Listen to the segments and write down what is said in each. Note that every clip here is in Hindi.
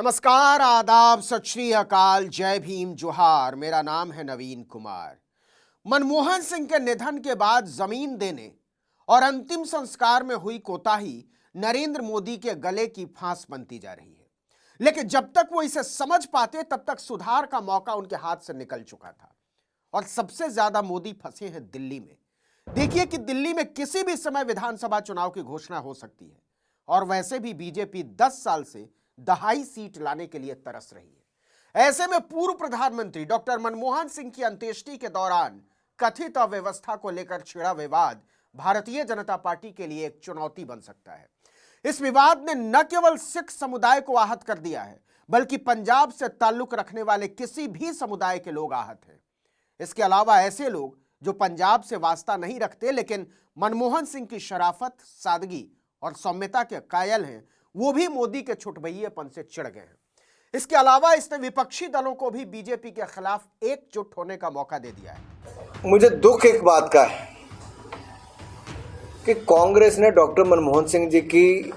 नमस्कार, आदाब, सत श्री अकाल, जय भीम, जोहार। मेरा नाम है नवीन कुमार। मनमोहन सिंह के निधन के बाद जमीन देने और अंतिम संस्कार में हुई कोताही नरेंद्र मोदी के गले की फांस बनती जा रही है। लेकिन जब तक वो इसे समझ पाते तब तक सुधार का मौका उनके हाथ से निकल चुका था। और सबसे ज्यादा मोदी फंसे हैं दिल्ली में। देखिए कि दिल्ली में किसी भी समय विधानसभा चुनाव की घोषणा हो सकती है और वैसे भी बीजेपी 10 साल से दहाई सीट लाने के लिए तरस रही है। ऐसे में पूर्व प्रधानमंत्री डॉक्टर मनमोहन सिंह की अंत्येष्टि के दौरान कथित अव्यवस्था को लेकर छिड़ा विवाद भारतीय जनता पार्टी के लिए एक चुनौती बन सकता है। इस विवाद ने न केवल सिख समुदाय को आहत कर दिया है, बल्कि पंजाब से ताल्लुक रखने वाले किसी भी समुदाय के लोग आहत हैं। इसके अलावा ऐसे लोग जो पंजाब से वास्ता नहीं रखते लेकिन मनमोहन सिंह की शराफत, सादगी और सौम्यता के कायल हैं, वो भी मोदी के छुटभइयेपन से चिढ़ गए हैं। इसके अलावा इसने विपक्षी दलों को भी बीजेपी के खिलाफ एकजुट होने का मौका दे दिया है। मुझे दुख एक बात का है कि कांग्रेस ने डॉक्टर मनमोहन सिंह जी की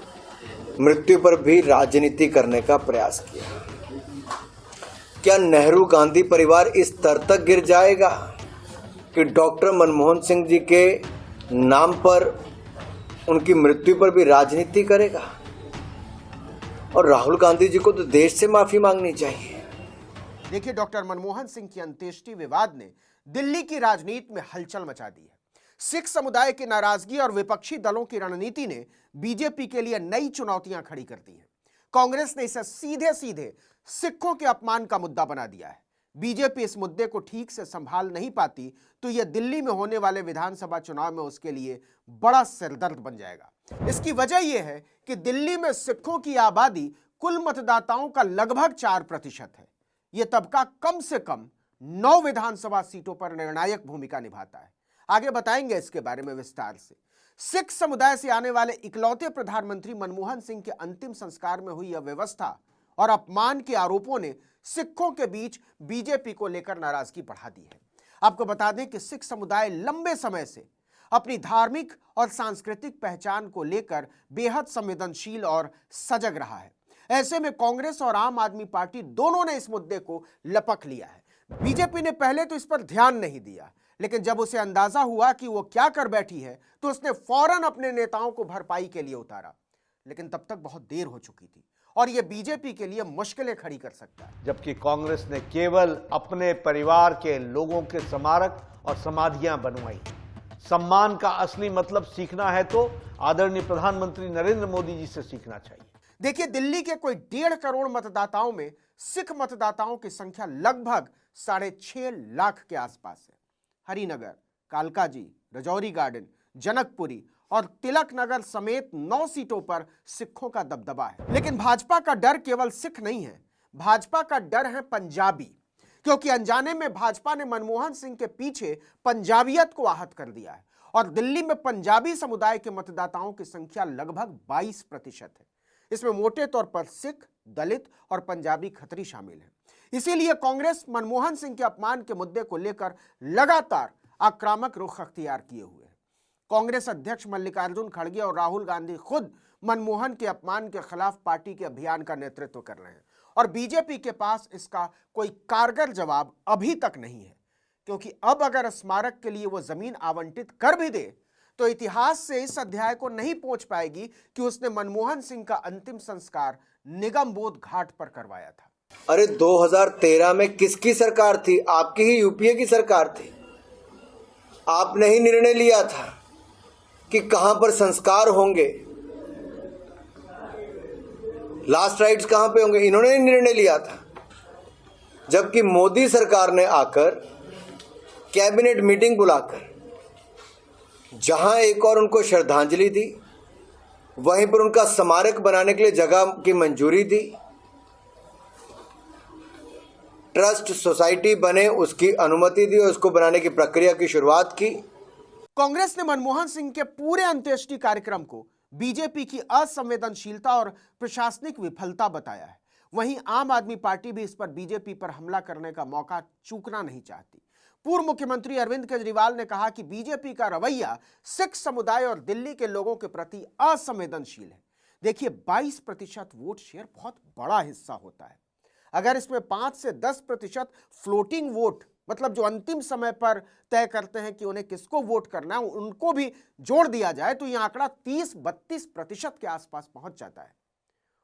मृत्यु पर भी राजनीति करने का प्रयास किया। क्या नेहरू गांधी परिवार इस स्तर तक गिर जाएगा कि डॉक्टर मनमोहन सिंह जी के नाम पर उनकी मृत्यु पर भी राजनीति करेगा? और राहुल गांधी जी को तो देश से माफी मांगनी चाहिए। देखिए, डॉक्टर मनमोहन सिंह की अंत्येष्टि विवाद ने दिल्ली की राजनीति में हलचल मचा दी है। सिख समुदाय की नाराजगी और विपक्षी दलों की रणनीति ने बीजेपी के लिए नई चुनौतियां खड़ी कर दी हैं। कांग्रेस ने इसे सीधे सीधे सिखों के अपमान का मुद्दा बना दिया है। बीजेपी इस मुद्दे को ठीक से संभाल नहीं पाती तो यह दिल्ली में होने वाले विधानसभा चुनाव में उसके लिए बड़ा सिरदर्द बन जाएगा। इसकी वजह यह है कि दिल्ली में सिखों की आबादी कुल मतदाताओं का लगभग 4% है। यह तबका कम से कम 9 विधानसभा सीटों पर निर्णायक भूमिका निभाता है। आगे बताएंगे इसके बारे में विस्तार से। सिख समुदाय से आने वाले इकलौते प्रधानमंत्री मनमोहन सिंह के अंतिम संस्कार में हुई अव्यवस्था और अपमान के आरोपों ने सिखों के बीच बीजेपी को लेकर नाराजगी बढ़ा दी है। आपको बता दें कि सिख समुदाय लंबे समय से अपनी धार्मिक और सांस्कृतिक पहचान को लेकर बेहद संवेदनशील और सजग रहा है। ऐसे में कांग्रेस और आम आदमी पार्टी दोनों ने इस मुद्दे को लपक लिया है। बीजेपी ने पहले तो इस पर ध्यान नहीं दिया, लेकिन जब उसे अंदाजा हुआ कि वो क्या कर बैठी है तो उसने फौरन अपने नेताओं को भरपाई के लिए उतारा। लेकिन तब तक बहुत देर हो चुकी थी और यह बीजेपी के लिए मुश्किलें खड़ी कर सकता है। जबकि कांग्रेस ने केवल अपने परिवार के लोगों के स्मारक और समाधियां बनवाई। सम्मान का असली मतलब सीखना है तो आदरणीय प्रधानमंत्री नरेंद्र मोदी जी से सीखना चाहिए। देखिए, दिल्ली के कोई 1.5 करोड़ मतदाताओं में सिख मतदाताओं की संख्या लगभग 6.5 लाख के आसपास है। हरिनगर, कालकाजी, रजौरी गार्डन, जनकपुरी और तिलक नगर समेत 9 सीटों पर सिखों का दबदबा है। लेकिन भाजपा का डर केवल सिख नहीं है, भाजपा का डर है पंजाबी, क्योंकि अनजाने में भाजपा ने मनमोहन सिंह के पीछे पंजाबियत को आहत कर दिया है और दिल्ली में पंजाबी समुदाय के मतदाताओं की संख्या लगभग 22% है। इसमें मोटे तौर पर सिख, दलित और पंजाबी खत्री शामिल हैं। इसीलिए कांग्रेस मनमोहन सिंह के अपमान के मुद्दे को लेकर लगातार आक्रामक रुख अख्तियार किए हुए है। कांग्रेस अध्यक्ष मल्लिकार्जुन खड़गे और राहुल गांधी खुद मनमोहन के अपमान के खिलाफ पार्टी के अभियान का नेतृत्व कर रहे हैं और बीजेपी के पास इसका कोई कारगर जवाब अभी तक नहीं है, क्योंकि अब अगर स्मारक के लिए वो जमीन आवंटित कर भी दे तो इतिहास से इस अध्याय को नहीं पहुंच पाएगी कि उसने मनमोहन सिंह का अंतिम संस्कार निगमबोध घाट पर करवाया था। अरे 2013 में किसकी सरकार थी? आपकी ही यूपीए की सरकार थी। आपने ही निर्णय लिया था कि कहां पर संस्कार होंगे, लास्ट राइट्स कहां पे होंगे, इन्होंने ही निर्णय लिया था। जबकि मोदी सरकार ने आकर कैबिनेट मीटिंग बुलाकर जहां एक और उनको श्रद्धांजलि दी, वहीं पर उनका स्मारक बनाने के लिए जगह की मंजूरी दी, ट्रस्ट सोसाइटी बने उसकी अनुमति दी और उसको बनाने की प्रक्रिया की शुरुआत की। कांग्रेस ने मनमोहन सिंह के पूरे अंत्येष्टि कार्यक्रम को बीजेपी की असंवेदनशीलता और प्रशासनिक विफलता बताया है। वहीं आम आदमी पार्टी भी इस पर बीजेपी पर हमला करने का मौका चूकना नहीं चाहती। पूर्व मुख्यमंत्री अरविंद केजरीवाल ने कहा कि बीजेपी का रवैया सिख समुदाय और दिल्ली के लोगों के प्रति असंवेदनशील है। देखिए 22% वोट शेयर बहुत बड़ा हिस्सा होता है। अगर इसमें 5 से 10% फ्लोटिंग वोट, मतलब जो अंतिम समय पर तय करते हैं कि उन्हें किसको वोट करना है, उनको भी जोड़ दिया जाए तो यह आंकड़ा 30-32% के आसपास पहुंच जाता है।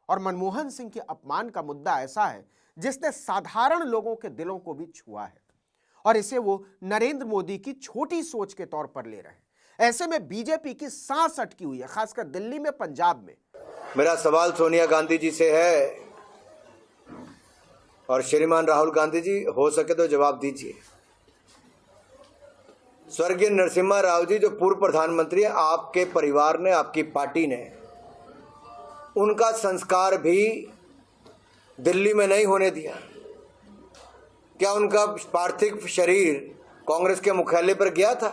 और मनमोहन सिंह के अपमान का मुद्दा ऐसा है जिसने साधारण लोगों के दिलों को भी छुआ है, और इसे वो नरेंद्र मोदी की छोटी सोच के तौर पर ले रहे हैं। ऐसे में बीजेपी की सांस अटकी हुई है, खासकर दिल्ली में, पंजाब में। मेरा सवाल सोनिया गांधी जी से है, और श्रीमान राहुल गांधी जी हो सके तो जवाब दीजिए। स्वर्गीय नरसिम्हा राव जी जो पूर्व प्रधानमंत्री हैं, आपके परिवार ने, आपकी पार्टी ने उनका संस्कार भी दिल्ली में नहीं होने दिया। क्या उनका पार्थिव शरीर कांग्रेस के मुख्यालय पर गया था?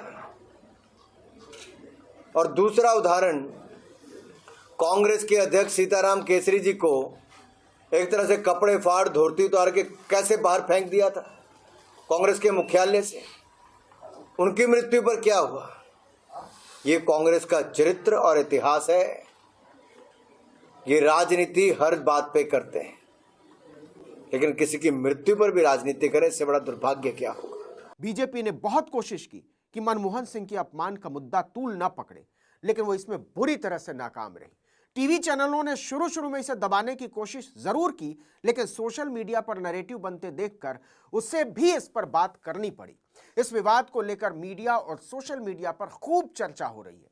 और दूसरा उदाहरण, कांग्रेस के अध्यक्ष सीताराम केसरी जी को एक तरह से कपड़े फाड़, धोती उतार के कैसे बाहर फेंक दिया था कांग्रेस के मुख्यालय से। उनकी मृत्यु पर क्या हुआ? ये कांग्रेस का चरित्र और इतिहास है। ये राजनीति हर बात पे करते हैं, लेकिन किसी की मृत्यु पर भी राजनीति करें, इससे बड़ा दुर्भाग्य क्या होगा। बीजेपी ने बहुत कोशिश की कि मनमोहन सिंह के अपमान का मुद्दा तूल न पकड़े, लेकिन वो इसमें बुरी तरह से नाकाम रही। टीवी चैनलों ने शुरू में इसे दबाने की कोशिश जरूर की, लेकिन सोशल मीडिया पर नैरेटिव बनते देखकर उससे भी इस पर बात करनी पड़ी। इस विवाद को लेकर मीडिया और सोशल मीडिया पर खूब चर्चा हो रही है।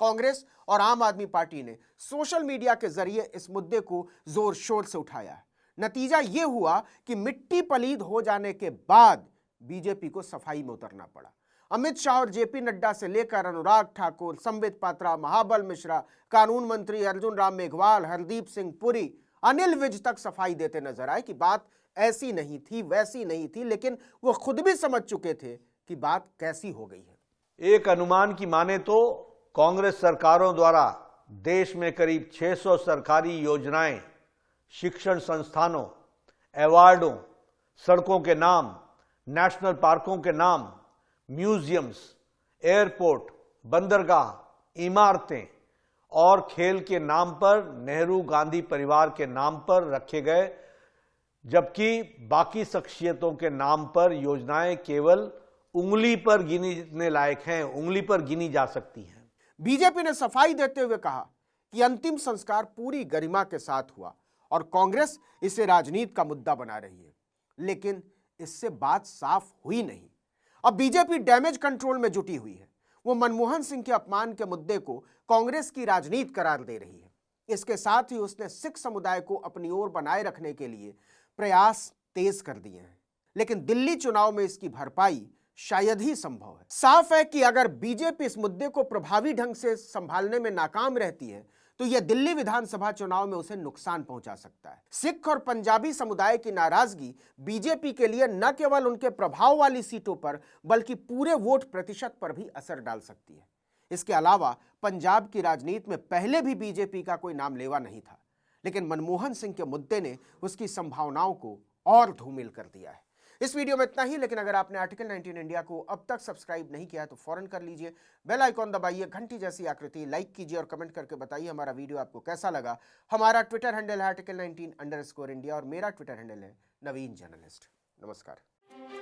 कांग्रेस और आम आदमी पार्टी ने सोशल मीडिया के जरिए इस मुद्दे को जोर शोर से उठाया है। नतीजा यह हुआ कि मिट्टी पलीद हो जाने के बाद बीजेपी को सफाई में उतरना पड़ा। अमित शाह और जेपी नड्डा से लेकर अनुराग ठाकुर, संबित पात्रा, महाबल मिश्रा, कानून मंत्री अर्जुन राम मेघवाल, हरदीप सिंह पुरी, अनिल विज तक सफाई देते नजर आए कि बात ऐसी नहीं थी, वैसी नहीं थी, लेकिन वो खुद भी समझ चुके थे कि बात कैसी हो गई है। एक अनुमान की माने तो कांग्रेस सरकारों द्वारा देश में करीब 600 सरकारी योजनाएं, शिक्षण संस्थानों, अवार्डों, सड़कों के नाम, नेशनल पार्कों के नाम, म्यूजियम्स, एयरपोर्ट, बंदरगाह, इमारतें और खेल के नाम पर, नेहरू गांधी परिवार के नाम पर रखे गए, जबकि बाकी शख्सियतों के नाम पर योजनाएं केवल उंगली पर गिनने लायक हैं, उंगली पर गिनी जा सकती हैं। बीजेपी ने सफाई देते हुए कहा कि अंतिम संस्कार पूरी गरिमा के साथ हुआ और कांग्रेस इसे राजनीति का मुद्दा बना रही है, लेकिन इससे बात साफ हुई नहीं। अब बीजेपी डैमेज कंट्रोल में जुटी हुई है। वो मनमोहन सिंह के अपमान के मुद्दे को कांग्रेस की राजनीति करार दे रही है। इसके साथ ही उसने सिख समुदाय को अपनी ओर बनाए रखने के लिए प्रयास तेज कर दिए हैं, लेकिन दिल्ली चुनाव में इसकी भरपाई शायद ही संभव है। साफ है कि अगर बीजेपी इस मुद्दे को प्रभावी ढंग से संभालने में नाकाम रहती है तो यह दिल्ली विधानसभा चुनाव में उसे नुकसान पहुंचा सकता है। सिख और पंजाबी समुदाय की नाराजगी बीजेपी के लिए न केवल उनके प्रभाव वाली सीटों पर बल्कि पूरे वोट प्रतिशत पर भी असर डाल सकती है। इसके अलावा पंजाब की राजनीति में पहले भी बीजेपी का कोई नाम लेवा नहीं था, लेकिन मनमोहन सिंह के मुद्दे ने उसकी संभावनाओं को और धूमिल कर दिया है। इस वीडियो में इतना ही, लेकिन अगर आपने आर्टिकल 19 इंडिया को अब तक सब्सक्राइब नहीं किया तो फौरन कर लीजिए। बेल आइकॉन दबाइए, घंटी जैसी आकृति लाइक कीजिए और कमेंट करके बताइए हमारा वीडियो आपको कैसा लगा। हमारा ट्विटर हैंडल है article19_India और मेरा ट्विटर हैंडल है नवीन जर्नलिस्ट। नमस्कार।